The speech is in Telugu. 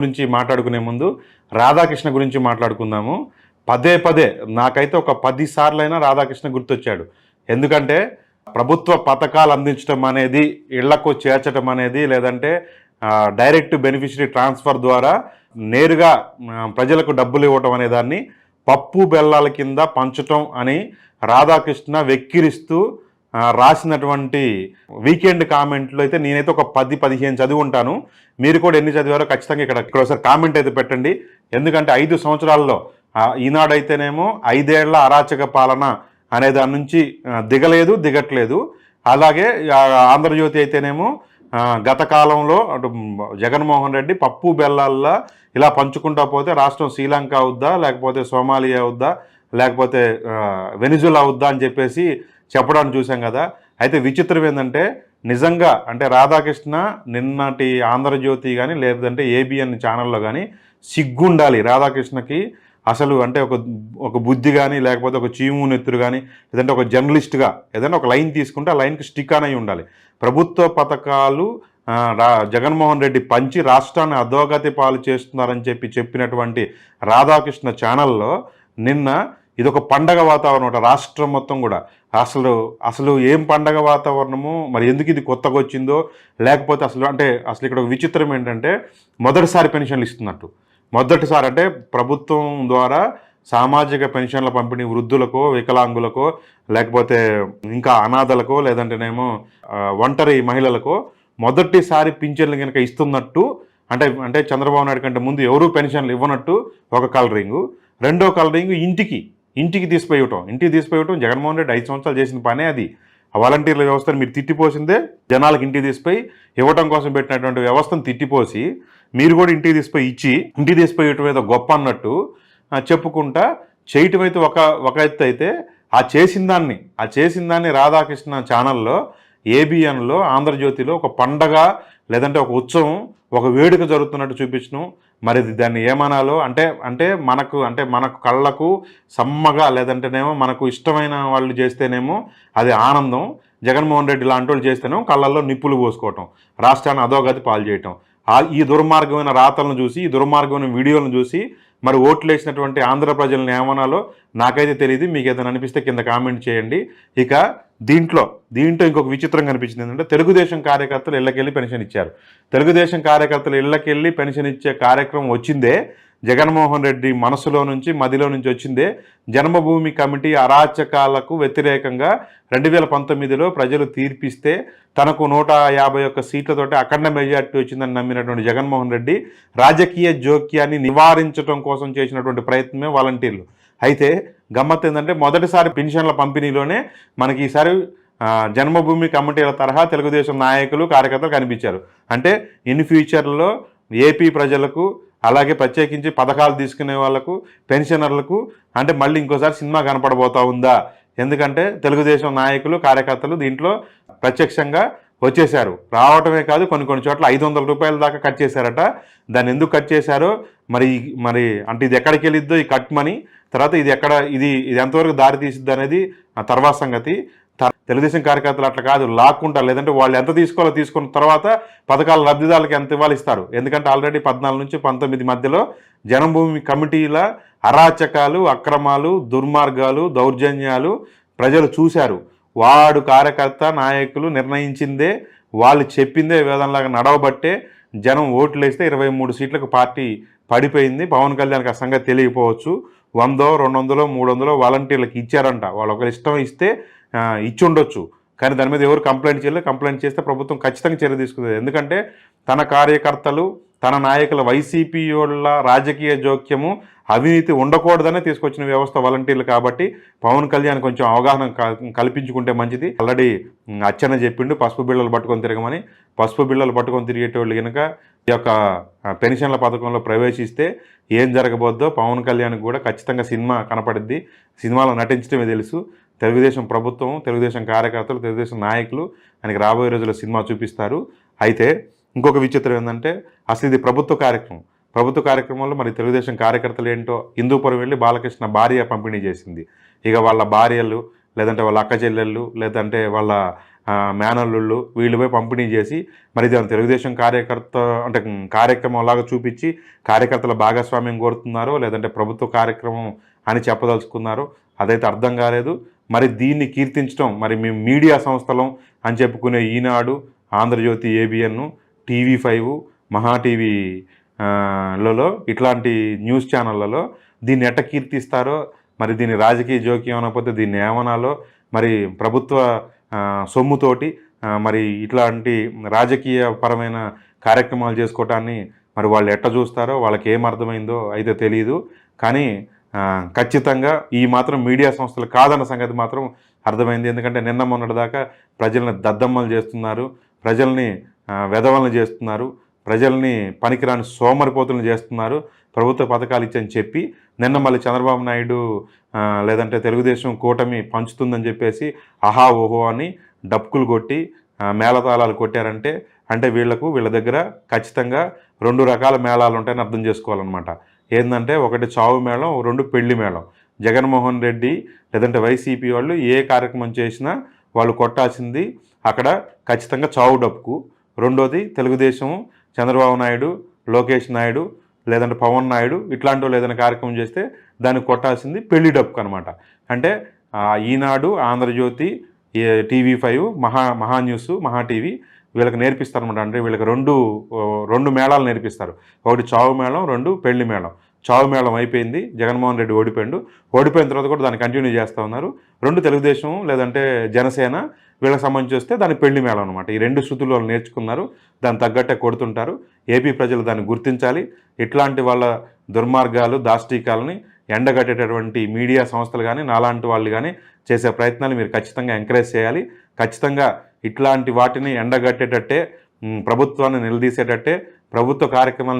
గురించి మాట్లాడుకునే ముందు రాధాకృష్ణ గురించి మాట్లాడుకుందాము. పదే పదే నాకైతే ఒక 10 సార్లైనా రాధాకృష్ణ గుర్తొచ్చాడు. ఎందుకంటే ప్రభుత్వ పథకాలు అందించడం అనేది, ఇళ్లకు చేర్చడం అనేది, లేదంటే డైరెక్ట్ బెనిఫిషరీ ట్రాన్స్ఫర్ ద్వారా నేరుగా ప్రజలకు డబ్బులు ఇవ్వటం అనే దాన్ని పప్పు బెల్లాల కింద పంచటం అని రాధాకృష్ణ వెక్కిరిస్తూ రాసినటువంటి వీకెండ్ కామెంట్లు అయితే నేనైతే ఒక 10-15 చదివి ఉంటాను. మీరు కూడా ఎన్ని చదివారో ఖచ్చితంగా ఇక్కడ ఒకసారి కామెంట్ అయితే పెట్టండి. ఎందుకంటే 5 సంవత్సరాల్లో ఈనాడైతేనేమో 5 ఏళ్ల అరాచక పాలన అనే దాని నుంచి దిగట్లేదు. అలాగే ఆంధ్రజ్యోతి అయితేనేమో గత కాలంలో అటు జగన్మోహన్ రెడ్డి పప్పు బెల్లాల్లో ఇలా పంచుకుంటా పోతే రాష్ట్రం శ్రీలంక అవుద్దా, లేకపోతే సోమాలియా అవుద్దా, లేకపోతే వెనిజులా అవుద్దా అని చెప్పేసి చెప్పడానికి చూసాం కదా. అయితే విచిత్రం ఏంటంటే నిజంగా అంటే రాధాకృష్ణ నిన్నటి ఆంధ్రజ్యోతి కానీ లేదంటే ఏబిఎన్ ఛానల్లో కానీ సిగ్గుండాలి రాధాకృష్ణకి. అసలు అంటే ఒక బుద్ధి కానీ, లేకపోతే ఒక చీము నెత్తురు కానీ, లేదంటే ఒక జర్నలిస్ట్గా ఏదైనా ఒక లైన్ తీసుకుంటే ఆ లైన్కి స్టిక్ అని ఉండాలి. ప్రభుత్వ పథకాలు జగన్మోహన్ రెడ్డి పంచి రాష్ట్రాన్ని అధోగతి పాలు చేస్తున్నారని చెప్పినటువంటి రాధాకృష్ణ ఛానల్లో నిన్న ఇదొక పండగ వాతావరణం రాష్ట్రం మొత్తం కూడా. అసలు ఏం పండగ వాతావరణము, మరి ఎందుకు ఇది కొత్తగా వచ్చిందో, లేకపోతే అసలు ఇక్కడ ఒక విచిత్రం ఏంటంటే మొదటిసారి పెన్షన్లు ఇస్తున్నట్టు. మొదటిసారి అంటే ప్రభుత్వం ద్వారా సామాజిక పెన్షన్ల పంపిణీ వృద్ధులకో, వికలాంగులకో, లేకపోతే ఇంకా అనాథలకో, లేదంటేనేమో ఒంటరి మహిళలకో మొదటిసారి పింఛన్లు కనుక ఇస్తున్నట్టు అంటే చంద్రబాబు నాయుడు కంటే ముందు ఎవరూ పెన్షన్లు ఇవ్వనట్టు ఒక కలరింగు. రెండో కలరింగు ఇంటికి తీసిపోయటం జగన్మోహన్ రెడ్డి 5 సంవత్సరాలు చేసిన పనే అది. ఆ వాలంటీర్ల వ్యవస్థను మీరు తిట్టిపోసిందే జనాలకు ఇంటికి తీసిపోయి ఇవ్వటం కోసం పెట్టినటువంటి వ్యవస్థను తిట్టిపోసి మీరు కూడా ఇంటికి తీసిపోయటం ఏదో గొప్ప అన్నట్టు చెప్పుకుంటా చేయటం అయితే ఒక ఎత్తు అయితే, ఆ చేసిన దాన్ని రాధాకృష్ణ ఛానల్లో, ఏబిఎన్లో, ఆంధ్రజ్యోతిలో ఒక పండగ లేదంటే ఒక ఉత్సవం, ఒక వేడుక జరుగుతున్నట్టు చూపించడం. మరి దాన్ని ఏమనాలో అంటే మనకు కళ్ళకు సమ్మగా, లేదంటేనేమో మనకు ఇష్టమైన వాళ్ళు చేస్తేనేమో అది ఆనందం, జగన్మోహన్ రెడ్డి లాంటి వాళ్ళు చేస్తేనేమో కళ్ళల్లో నిప్పులు పోసుకోవటం, రాష్ట్రాన్ని అధోగతి పాలు చేయటం. ఈ దుర్మార్గమైన రాతలను చూసి, ఈ దుర్మార్గమైన వీడియోలను చూసి మరి ఓట్లు వేసినటువంటి ఆంధ్ర ప్రజలను ఏమనాలో నాకైతే తెలియదు. మీకు ఏదైనా అనిపిస్తే కింద కామెంట్ చేయండి. ఇక దీంట్లో ఇంకొక విచిత్రం కనిపించింది ఏంటంటే తెలుగుదేశం కార్యకర్తలు ఇళ్ళకెళ్ళి పెన్షన్ ఇచ్చారు. తెలుగుదేశం కార్యకర్తలు ఇళ్ళకెళ్ళి పెన్షన్ ఇచ్చే కార్యక్రమం వచ్చిందే జగన్మోహన్ రెడ్డి మదిలో నుంచి వచ్చిందే జన్మభూమి కమిటీ అరాచకాలకు వ్యతిరేకంగా 2019లో ప్రజలు తీర్పిస్తే తనకు 151 సీట్లతోటి అఖండ మెజార్టీ వచ్చిందని నమ్మినటువంటి జగన్మోహన్ రెడ్డి రాజకీయ జోక్యాన్ని నివారించడం కోసం చేసినటువంటి ప్రయత్నమే వాలంటీర్లు. అయితే గమ్మత్ ఏంటంటే మొదటిసారి పెన్షన్ల పంపిణీలోనే మనకి ఈసారి జన్మభూమి కమిటీల తరహా తెలుగుదేశం నాయకులు, కార్యకర్తలు కనిపించారు. అంటే ఇన్ ఫ్యూచర్లో ఏపీ ప్రజలకు, అలాగే ప్రత్యేకించి పథకాలు తీసుకునే వాళ్లకు, పెన్షనర్లకు అంటే మళ్ళీ ఇంకోసారి సినిమా కనపడబోతా ఉందా? ఎందుకంటే తెలుగుదేశం నాయకులు, కార్యకర్తలు దీంట్లో ప్రత్యక్షంగా వచ్చేశారు. రావటమే కాదు, కొన్ని చోట్ల 500 రూపాయల దాకా కట్ చేశారట. దాన్ని ఎందుకు కట్ చేశారో మరి అంటే ఇది ఎక్కడికి వెళ్ళిద్దో ఈ కట్ మనీ, తర్వాత ఇది ఎంతవరకు దారి తీసిద్ది అనేది తర్వాత సంగతి. తెలుగుదేశం కార్యకర్తలు అట్లా కాదు, లాక్కుంటారు. లేదంటే వాళ్ళు ఎంత తీసుకోవాలో తీసుకున్న తర్వాత పథకాల లబ్ధిదారులకు ఎంత ఇవ్వాలి ఇస్తారు. ఎందుకంటే ఆల్రెడీ 14 నుంచి 19 మధ్యలో జన్మభూమి కమిటీల అరాచకాలు, అక్రమాలు, దుర్మార్గాలు, దౌర్జన్యాలు ప్రజలు చూశారు. వాడు కార్యకర్త, నాయకులు నిర్ణయించిందే, వాళ్ళు చెప్పిందే వేదంలాగా నడవబట్టే జనం ఓట్లు వేస్తే 23 సీట్లకు పార్టీ పడిపోయింది. పవన్ కళ్యాణ్కి ఆ సంగతి తెలియకపోవచ్చు. 100, 200, 300 వాలంటీర్లకు ఇచ్చారంట. వాళ్ళు ఒకరి ఇష్టం ఇస్తే ఇచ్చి ఉండొచ్చు, కానీ దాని మీద ఎవరు కంప్లైంట్ చేయలేదు. కంప్లైంట్ చేస్తే ప్రభుత్వం ఖచ్చితంగా చర్య తీసుకుంది. ఎందుకంటే తన కార్యకర్తలు, తన నాయకుల, వైసీపీ వాళ్ళ రాజకీయ జోక్యము, అవినీతి ఉండకూడదనే తీసుకొచ్చిన వ్యవస్థ వాలంటీర్లు. కాబట్టి పవన్ కళ్యాణ్ కొంచెం అవగాహన కల్పించుకుంటే మంచిది. ఆల్రెడీ అచ్చన చెప్పిండు పసుపు బిళ్ళలు పట్టుకొని తిరగమని. పసుపు బిళ్ళలు పట్టుకొని తిరిగేటోళ్ళు కనుక ఈ యొక్క పెన్షన్ల పథకంలో ప్రవేశిస్తే ఏం జరగబోద్దో పవన్ కళ్యాణ్కి కూడా ఖచ్చితంగా సినిమా కనపడిద్ది. సినిమాలో నటించడమే తెలుసు. తెలుగుదేశం ప్రభుత్వం, తెలుగుదేశం కార్యకర్తలు, తెలుగుదేశం నాయకులు ఆయనకి రాబోయే రోజుల్లో సినిమా చూపిస్తారు. అయితే ఇంకొక విచిత్రం ఏంటంటే అసలు ఇది ప్రభుత్వ కార్యక్రమంలో మరి తెలుగుదేశం కార్యకర్తలు ఏంటో హిందూపురం వెళ్ళి బాలకృష్ణ భార్య పంపిణీ చేసింది. ఇక వాళ్ళ భార్యలు, లేదంటే వాళ్ళ అక్క చెల్లెళ్ళు, లేదంటే వాళ్ళ మేనల్లుళ్ళు వీళ్ళు పోయి పంపిణీ చేసి మరి ఇది తెలుగుదేశం కార్యకర్త అంటే కార్యక్రమంలాగా చూపించి కార్యకర్తల భాగస్వామ్యం కోరుతున్నారో లేదంటే ప్రభుత్వ కార్యక్రమం అని చెప్పదలుచుకున్నారో అదైతే అర్థం కాలేదు. మరి దీన్ని కీర్తించడం మరి మేము మీడియా సంస్థలం అని చెప్పుకునే ఈనాడు, ఆంధ్రజ్యోతి, ఏబిఎన్, టీవీ5, మహా టీవీ లలో ఇట్లాంటి న్యూస్ ఛానళ్ళలో దీన్ని ఎట్ట కీర్తిస్తారో మరి దీన్ని రాజకీయ జోక్యం అనకపోతే దీన్ని ఏమనాలో మరి ప్రభుత్వ సొమ్ముతోటి మరి ఇట్లాంటి రాజకీయ పరమైన కార్యక్రమాలు చేసుకోవటాన్ని మరి వాళ్ళు ఎట్ట చూస్తారో వాళ్ళకి ఏమర్థమైందో అయితే తెలియదు. కానీ ఖచ్చితంగా ఈ మాత్రం మీడియా సంస్థలు కాదన్న సంగతి మాత్రం అర్థమైంది. ఎందుకంటే నిన్న మొన్నటిదాకా ప్రజల్ని దద్దమ్మలు చేస్తున్నారు, ప్రజల్ని వెధవలను చేస్తున్నారు, ప్రజల్ని పనికిరాని సోమరిపోతులను చేస్తున్నారు, ప్రభుత్వ పథకాలు ఇచ్చని చెప్పి నిన్న మళ్ళీ చంద్రబాబు నాయుడు లేదంటే తెలుగుదేశం కూటమి పంచుతుందని చెప్పేసి ఆహా ఓహో అని డప్పుకులు కొట్టి మేళతాళాలు కొట్టారంటే అంటే వీళ్ళ దగ్గర ఖచ్చితంగా 2 రకాల మేళాలు ఉంటాయని అర్థం చేసుకోవాలన్నమాట. ఏంటంటే ఒకటి చావు మేళం, 2 పెళ్లి మేళం. జగన్మోహన్ రెడ్డి లేదంటే వైసీపీ వాళ్ళు ఏ కార్యక్రమం చేసినా వాళ్ళు కొట్టాల్సింది అక్కడ ఖచ్చితంగా చావు డప్పుకు. రెండోది తెలుగుదేశం, చంద్రబాబు నాయుడు, లోకేష్ నాయుడు లేదంటే పవన్ నాయుడు ఇట్లాంటి వాళ్ళు ఏదైనా కార్యక్రమం చేస్తే దాన్ని కొట్టాల్సింది పెళ్లి డప్పుకు అనమాట. అంటే ఈనాడు, ఆంధ్రజ్యోతి, టీవీ5, మహా న్యూస్, మహా టీవీ వీళ్ళకి నేర్పిస్తారనమాట. అంటే వీళ్ళకి రెండు మేళాలు నేర్పిస్తారు. ఒకటి చావు మేళం, 2 పెళ్లి మేళం. చావు మేళం అయిపోయింది, జగన్మోహన్ రెడ్డి ఓడిపోయిన తర్వాత కూడా దాన్ని కంటిన్యూ చేస్తూ ఉన్నారు. 2 తెలుగుదేశం లేదంటే జనసేన వీళ్ళకి సంబంధించి వస్తే దాని పెళ్లి మేళం అనమాట. ఈ 2 శృతులు వాళ్ళు నేర్చుకున్నారు, దాన్ని తగ్గట్టే కొడుతుంటారు. ఏపీ ప్రజలు దాన్ని గుర్తించాలి. ఇట్లాంటి వాళ్ళ దుర్మార్గాలు, దాష్టీకాలని ఎండగట్టేటటువంటి మీడియా సంస్థలు కానీ నాలాంటి వాళ్ళు కానీ చేసే ప్రయత్నాలు మీరు ఖచ్చితంగా ఎంకరేజ్ చేయాలి. ఖచ్చితంగా ఇట్లాంటి వాటిని ఎండగట్టేటట్టే, ప్రభుత్వాన్ని నిలదీసేటట్టే ప్రభుత్వ కార్యక్రమాలు